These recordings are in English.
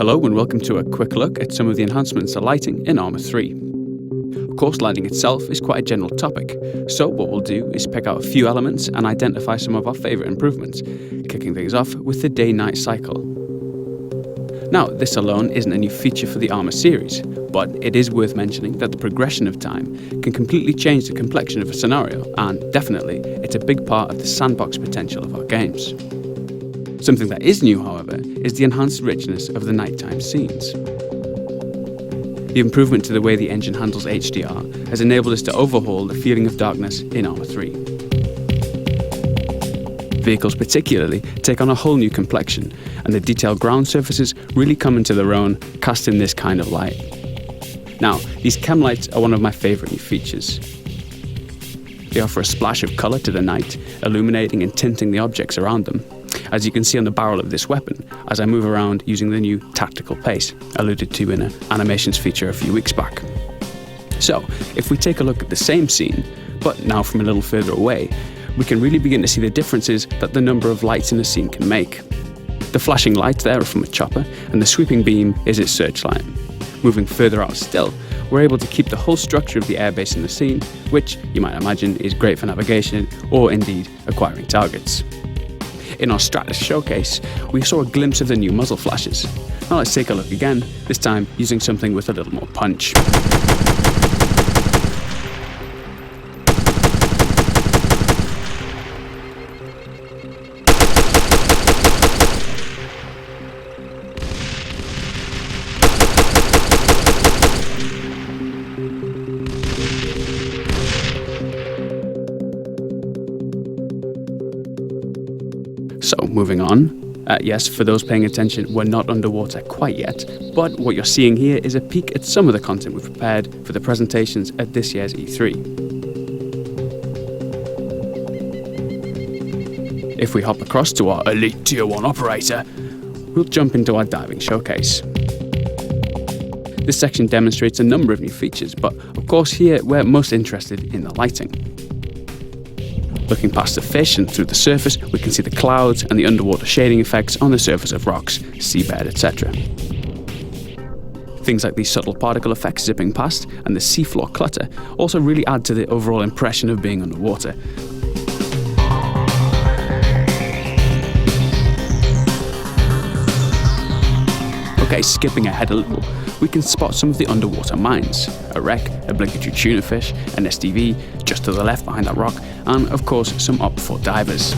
Hello and welcome to a quick look at some of the enhancements to lighting in Arma 3. Of course, lighting itself is quite a general topic, so what we'll do is pick out a few elements and identify some of our favourite improvements, kicking things off with the day-night cycle. Now, this alone isn't a new feature for the Arma series, but it is worth mentioning that the progression of time can completely change the complexion of a scenario, and definitely, it's a big part of the sandbox potential of our games. Something that is new, however, is the enhanced richness of the nighttime scenes. The improvement to the way the engine handles HDR has enabled us to overhaul the feeling of darkness in Arma 3. Vehicles particularly take on a whole new complexion, and the detailed ground surfaces really come into their own, cast in this kind of light. Now, these chem lights are one of my favourite new features. They offer a splash of colour to the night, illuminating and tinting the objects around them, as you can see on the barrel of this weapon as I move around using the new tactical pace, alluded to in an animations feature a few weeks back. So, if we take a look at the same scene, but now from a little further away, we can really begin to see the differences that the number of lights in a scene can make. The flashing lights there are from a chopper, and the sweeping beam is its searchlight. Moving further out still, we're able to keep the whole structure of the airbase in the scene, which you might imagine is great for navigation or indeed acquiring targets. In our Stratus showcase, we saw a glimpse of the new muzzle flashes. Now let's take a look again, this time using something with a little more punch. So, moving on. Yes, for those paying attention, we're not underwater quite yet, but what you're seeing here is a peek at some of the content we've prepared for the presentations at this year's E3. If we hop across to our elite Tier 1 operator, we'll jump into our diving showcase. This section demonstrates a number of new features, but of course here we're most interested in the lighting. Looking past the fish and through the surface, we can see the clouds and the underwater shading effects on the surface of rocks, seabed, etc. Things like these subtle particle effects zipping past and the seafloor clutter also really add to the overall impression of being underwater. Okay, skipping ahead a little, we can spot some of the underwater mines. A wreck, obligatory tuna fish, an STV just to the left behind that rock, and of course some Op4 divers.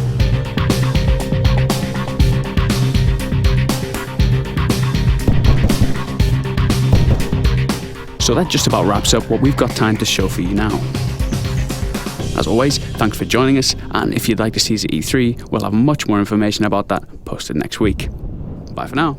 So that just about wraps up what we've got time to show for you now. As always, thanks for joining us, and if you'd like to see us at E3, we'll have much more information about that posted next week. Bye for now.